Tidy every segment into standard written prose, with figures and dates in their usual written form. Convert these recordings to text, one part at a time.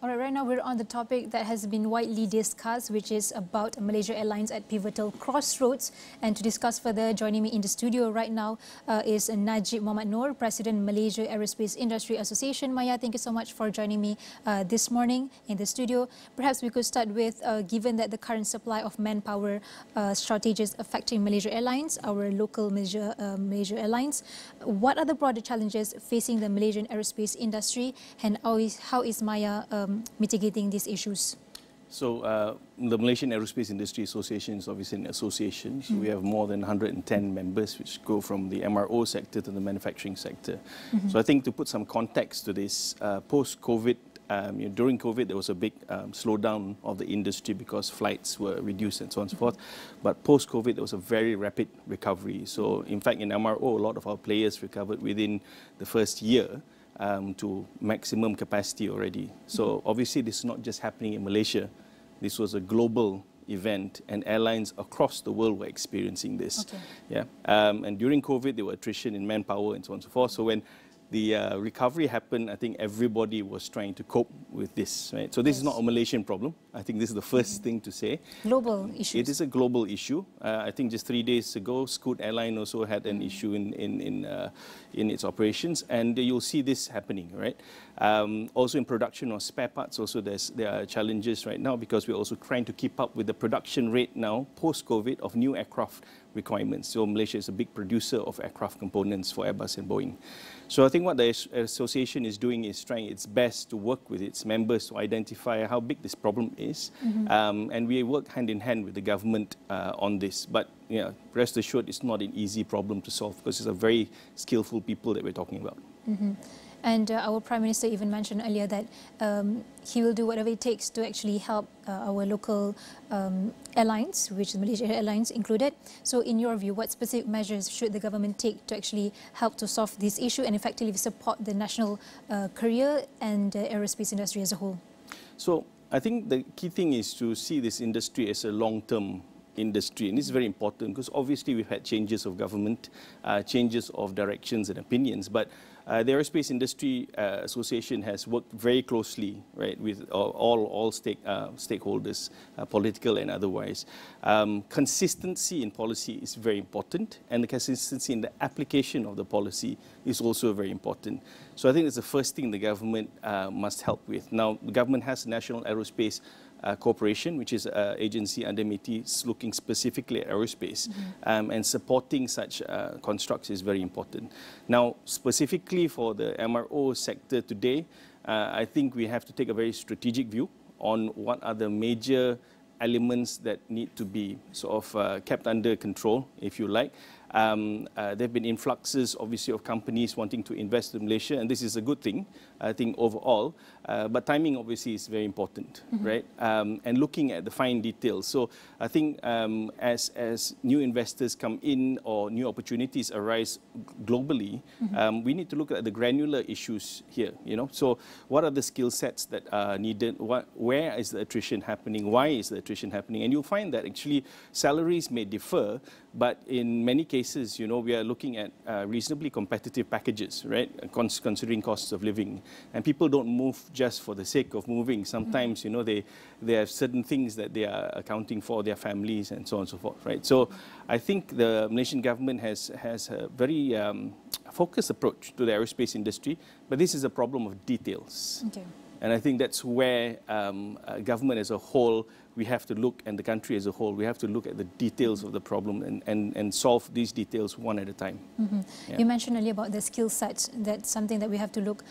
All right, right now we're on the topic that has been widely discussed, which is about Malaysia Airlines at pivotal crossroads. And to discuss further, joining me in the studio right now is Najib Muhammad Noor, President Malaysia Aerospace Industry Association. Maya, thank you so much for joining me this morning in the studio. Perhaps we could start with, given that the current supply of manpower shortages affecting Malaysia Airlines, our local Malaysia Airlines, what are the broader challenges facing the Malaysian aerospace industry, and how is Maya mitigating these issues? So the Malaysian Aerospace Industry Association is obviously an association. So we have more than 110 members, which go from the MRO sector to the manufacturing sector. So I think to put some context to this, post-COVID, during COVID, there was a big slowdown of the industry because flights were reduced and so on and so forth. But post-COVID, there was a very rapid recovery. So in fact, in MRO, a lot of our players recovered within the first year to maximum capacity already. So obviously this is not just happening in Malaysia. This was a global event, and airlines across the world were experiencing this. Okay. Yeah. And during COVID, there were attrition in manpower and so on and so forth. So when the recovery happened, I think everybody was trying to cope with this. Right? So this is not a Malaysian problem. I think this is the first thing to say. Global issue. It is a global issue. I think just 3 days ago, Scoot Airline also had an issue in its operations, and you'll see this happening, right? Also in production of spare parts, also there are challenges right now because we're also trying to keep up with the production rate now post-COVID of new aircraft requirements. So Malaysia is a big producer of aircraft components for Airbus and Boeing. So I think what the association is doing is trying its best to work with its members to identify how big this problem is. And we work hand in hand with the government on this. But rest assured, it's not an easy problem to solve because it's a very skillful people that we're talking about. And our Prime Minister even mentioned earlier that he will do whatever it takes to actually help our local airlines, which is Malaysia Airlines included. So in your view, what specific measures should the government take to actually help to solve this issue and effectively support the national career and aerospace industry as a whole? So I think the key thing is to see this industry as a long-term industry, and this is very important because obviously we've had changes of government, changes of directions and opinions, but the Aerospace Industry Association has worked very closely, right, with all stakeholders, political and otherwise. Consistency in policy is very important, and the consistency in the application of the policy is also very important. So I think it's the first thing the government must help with. Now, the government has the National Aerospace Corporation, which is an agency under MITI looking specifically at aerospace, and supporting such constructs is very important. Now, specifically for the MRO sector today, I think we have to take a very strategic view on what are the major elements that need to be sort of kept under control, if you like. There have been influxes, obviously, of companies wanting to invest in Malaysia, and this is a good thing, I think, overall. But timing, obviously, is very important, right? And looking at the fine details. So I think as new investors come in or new opportunities arise globally, we need to look at the granular issues here. So what are the skill sets that are needed? Where is the attrition happening? Why is the attrition happening? And you'll find that actually salaries may differ, but in many cases, we are looking at reasonably competitive packages, right? Considering costs of living. And people don't move just for the sake of moving. Sometimes, they have certain things that they are accounting for their families and so on and so forth, right? So I think the Malaysian government has a very focused approach to the aerospace industry, but this is a problem of details. Okay. And I think that's where government as a whole, we have to look, and the country as a whole, we have to look at the details of the problem and solve these details one at a time. Yeah. You mentioned earlier about the skill sets. That's something that we have to look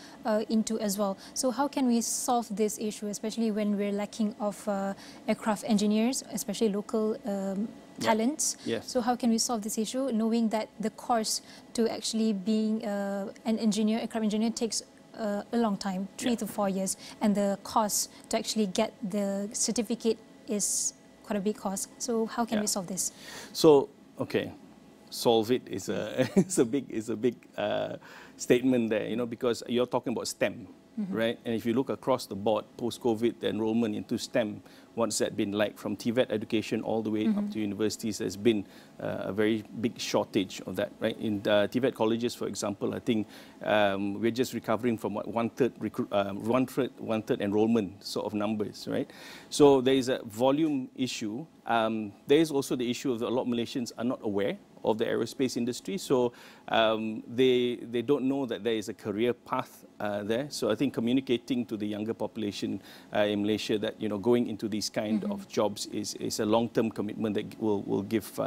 into as well. So how can we solve this issue, especially when we're lacking of aircraft engineers, especially local talents? Yes. So how can we solve this issue, knowing that the course to actually being an engineer, aircraft engineer, takes a long time, 3 to 4 years, and the cost to actually get the certificate is quite a big cost. So how can we solve this? So, okay, solve it is a big statement there, because you're talking about STEM. right? And if you look across the board, post-COVID, the enrollment into STEM, what's that been like? From TVET education all the way up to universities, there's been a very big shortage of that, right? In TVET colleges, for example, I think we're just recovering from what, one-third enrollment sort of numbers, right? So there is a volume issue. There is also the issue of a lot of Malaysians are not aware of the aerospace industry, so they don't know that there is a career path there. So I think communicating to the younger population in Malaysia that going into these kind of jobs is a long-term commitment that will give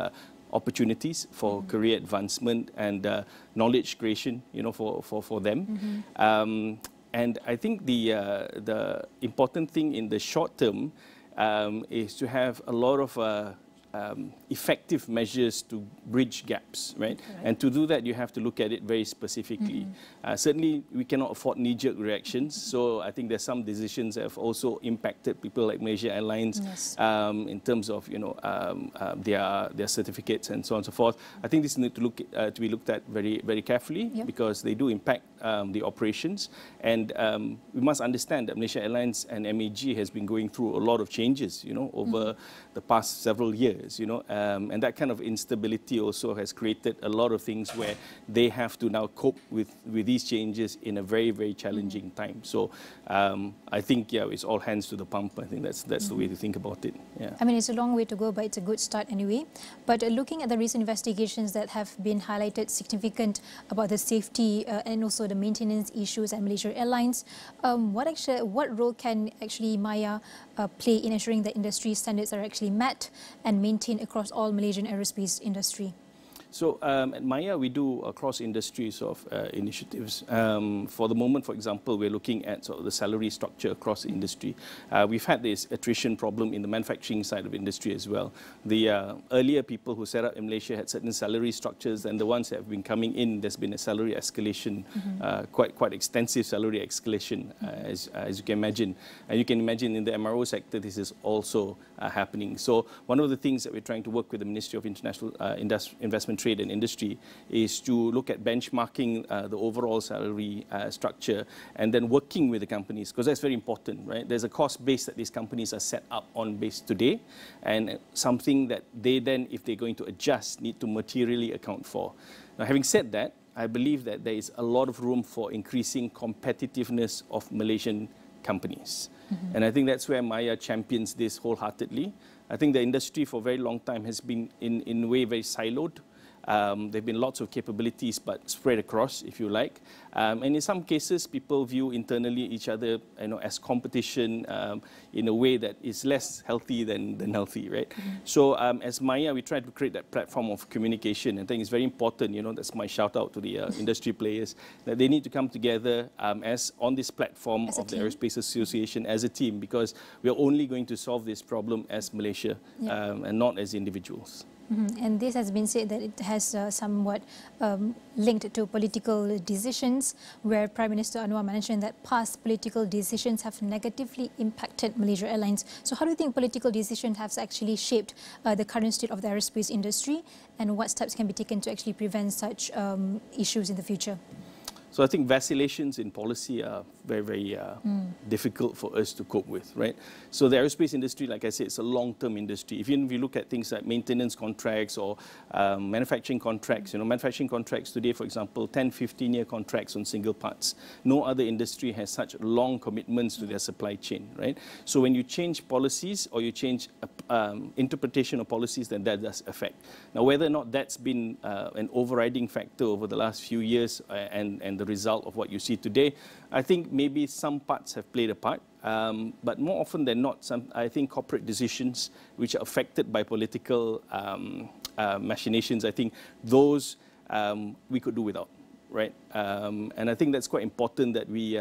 opportunities for career advancement and knowledge creation, for them. And I think the important thing in the short term is to have a lot of effective measures to bridge gaps, right? And to do that, you have to look at it very specifically. Certainly, we cannot afford knee-jerk reactions, so I think there's some decisions that have also impacted people like Malaysia Airlines in terms of their certificates and so on and so forth. I think this needs to be looked at very, very carefully because they do impact the operations, and we must understand that Malaysia Airlines and MAG has been going through a lot of changes, over the past several years, and that kind of instability also has created a lot of things where they have to now cope with these changes in a very, very challenging time. So I think, it's all hands to the pump. I think that's the way to think about it. Yeah. I mean, it's a long way to go, but it's a good start anyway. But looking at the recent investigations that have been highlighted significant about the safety and also the maintenance issues at Malaysia Airlines, what role can actually Maya play in ensuring that industry standards are actually met and maintained across all Malaysian aerospace industry? So at Maya, we do cross-industry sort of initiatives. For the moment, for example, we're looking at sort of the salary structure across the industry. We've had this attrition problem in the manufacturing side of industry as well. The earlier people who set up in Malaysia had certain salary structures, and the ones that have been coming in, there's been a salary escalation, quite extensive salary escalation, as you can imagine. And you can imagine in the MRO sector, this is also happening. So one of the things that we're trying to work with the Ministry of International Investment, Trade and Industry is to look at benchmarking the overall salary structure and then working with the companies, because that's very important, right? There's a cost base that these companies are set up on base today, and something that they then, if they're going to adjust, need to materially account for. Now, having said that, I believe that there is a lot of room for increasing competitiveness of Malaysian companies. And I think that's where Maya champions this wholeheartedly. I think the industry for a very long time has been in a way very siloed. There have been lots of capabilities, but spread across, if you like. And in some cases, people view internally each other, as competition in a way that is less healthy than healthy, right? So as Maya, we try to create that platform of communication. I think it's very important. That's my shout out to the industry players, that they need to come together as on this platform of the Aerospace Association as a team, because we are only going to solve this problem as Malaysia and not as individuals. And this has been said that it has somewhat linked to political decisions, where Prime Minister Anwar mentioned that past political decisions have negatively impacted Malaysia Airlines. So how do you think political decisions have actually shaped the current state of the aerospace industry, and what steps can be taken to actually prevent such issues in the future? So I think vacillations in policy are very, very difficult for us to cope with, right? So the aerospace industry, like I said, it's a long-term industry. If you look at things like maintenance contracts or manufacturing contracts, manufacturing contracts today, for example, 10, 15-year contracts on single parts. No other industry has such long commitments to their supply chain, right? So when you change policies or you change interpretation of policies, then that does affect. Now, whether or not that's been an overriding factor over the last few years and the result of what you see today, I think maybe some parts have played a part, but more often than not, I think corporate decisions which are affected by political machinations, I think those we could do without, right? And I think that's quite important, that we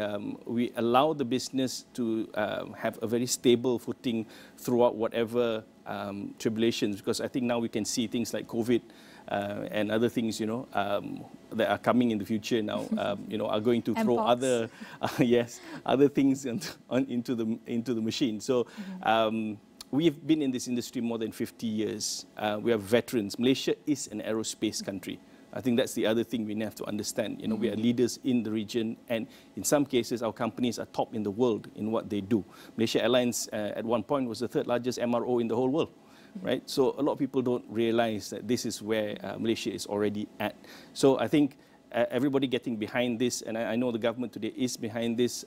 allow the business to have a very stable footing throughout whatever tribulations, because I think now we can see things like COVID and other things, that are coming in the future now, are going to throw other, other things into the machine. So we've been in this industry more than 50 years. We are veterans. Malaysia is an aerospace country. I think that's the other thing we have to understand. You know, we are leaders in the region, and in some cases, our companies are top in the world in what they do. Malaysia Airlines, at one point, was the third largest MRO in the whole world. Right? So a lot of people don't realize that this is where Malaysia is already at. So I think everybody getting behind this, and I know the government today is behind this,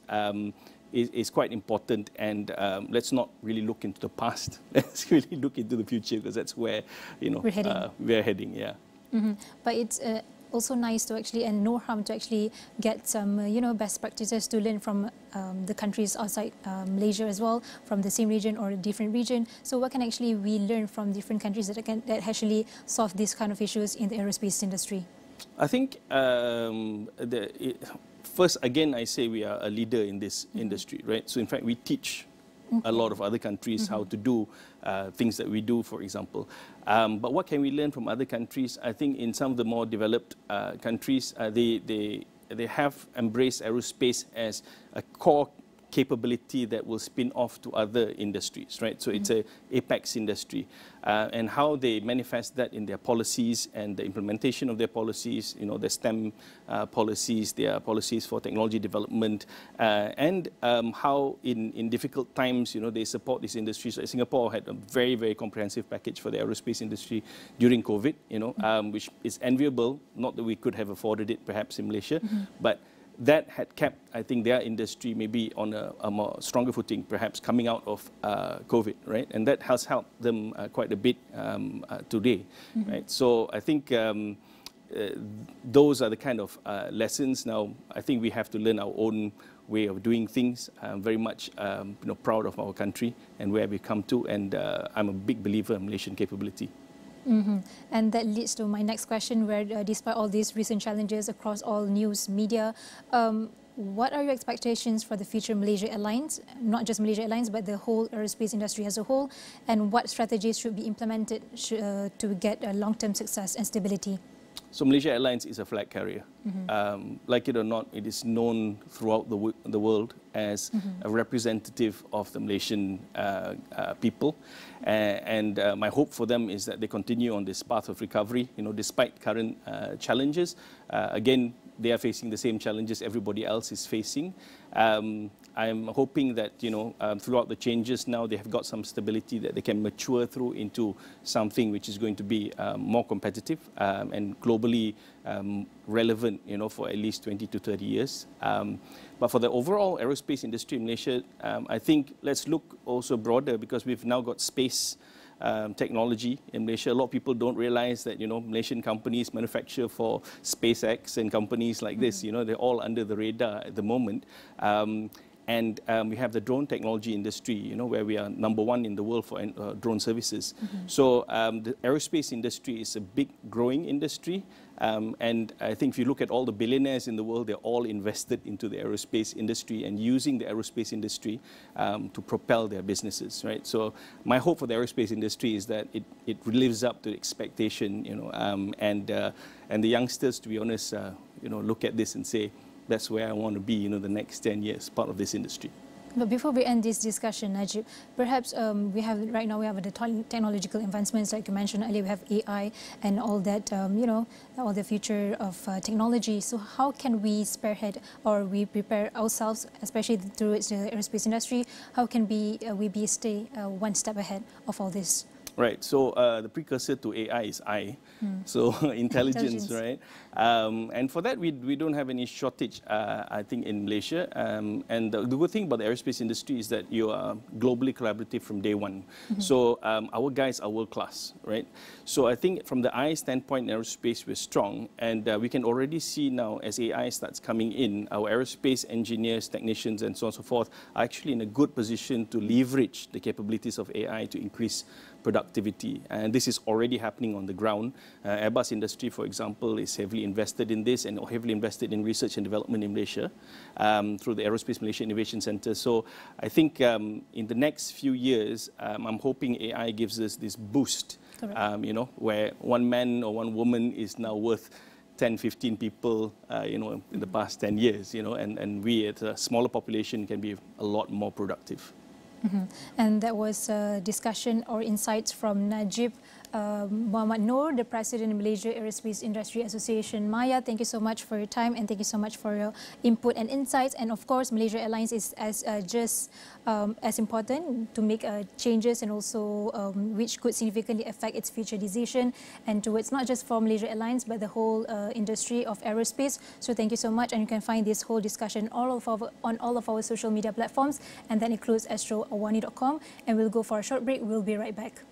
is quite important. And let's not really look into the past. Let's really look into the future, because that's where, you know, we're heading. Yeah. But it's also nice to actually, and no harm to actually get some, you know, best practices to learn from the countries outside Malaysia as well, from the same region or a different region. So what can actually we learn from different countries that actually solve these kind of issues in the aerospace industry? I think first, again, I say we are a leader in this industry, right? So in fact, we teach a lot of other countries how to do things that we do, for example. But what can we learn from other countries? I think in some of the more developed countries, they have embraced aerospace as a core capability that will spin off to other industries, right? So it's a apex industry, and how they manifest that in their policies and the implementation of their policies, you know, their STEM policies, their policies for technology development, and how in difficult times, you know, they support these industries. So Singapore had a very, very comprehensive package for the aerospace industry during COVID, you know, which is enviable. Not that we could have afforded it perhaps in Malaysia, but that had kept, I think, their industry maybe on a more stronger footing, perhaps coming out of COVID, right? And that has helped them quite a bit today, right? So I think those are the kind of lessons. Now, I think we have to learn our own way of doing things. I'm very much you know, proud of our country and where we've come to, and I'm a big believer in Malaysian capability. And that leads to my next question, where despite all these recent challenges across all news media, what are your expectations for the future Malaysia Airlines, not just Malaysia Airlines, but the whole aerospace industry as a whole, and what strategies should be implemented to get a long-term success and stability? So Malaysia Airlines is a flag carrier. Like it or not, it is known throughout the world as a representative of the Malaysian people. And my hope for them is that they continue on this path of recovery, you know, despite current challenges. Again, they are facing the same challenges everybody else is facing. I'm hoping that, you know, throughout the changes now, they have got some stability that they can mature through into something which is going to be more competitive and globally relevant, you know, for at least 20 to 30 years. But for the overall aerospace industry in Malaysia, I think let's look also broader, because we've now got space technology in Malaysia. A lot of people don't realize that, you know, Malaysian companies manufacture for SpaceX and companies like this. You know, they're all under the radar at the moment. And we have the drone technology industry, you know, where we are #1 in the world for drone services. So the aerospace industry is a big growing industry. And I think if you look at all the billionaires in the world, they're all invested into the aerospace industry and using the aerospace industry to propel their businesses, right? So my hope for the aerospace industry is that it lives up to expectation, you know, and the youngsters, to be honest, you know, look at this and say, that's where I want to be, you know, the next 10 years, part of this industry. But before we end this discussion, Najib, perhaps right now we have the technological advancements, like you mentioned earlier. We have AI and all that, you know, all the future of technology. So how can we spearhead or we prepare ourselves, especially through the aerospace industry? How can we stay one step ahead of all this? Right, so the precursor to AI is I, so intelligence, right? And for that, we don't have any shortage, I think, in Malaysia. And the good thing about the aerospace industry is that you are globally collaborative from day one. So our guys are world class, right? So I think from the I standpoint in aerospace, we're strong. And we can already see now, as AI starts coming in, our aerospace engineers, technicians, and so on and so forth are actually in a good position to leverage the capabilities of AI to increase productivity. And this is already happening on the ground. Airbus industry, for example, is heavily invested in this and heavily invested in research and development in Malaysia through the Aerospace Malaysia Innovation Centre. So I think in the next few years, I'm hoping AI gives us this boost, you know, where one man or one woman is now worth 10, 15 people, you know, in the past 10 years, you know, and we at a smaller population can be a lot more productive. And that was a discussion or insights from Najib Muhammad Noor, the President of Malaysia Aerospace Industry Association. Maya, thank you so much for your time and thank you so much for your input and insights. And of course, Malaysia Airlines is as important to make changes and also which could significantly affect its future decision and towards not just for Malaysia Airlines but the whole industry of aerospace. So thank you so much, and you can find this whole discussion on all of our social media platforms, and that includes AstroAwani.com. And we'll go for a short break. We'll be right back.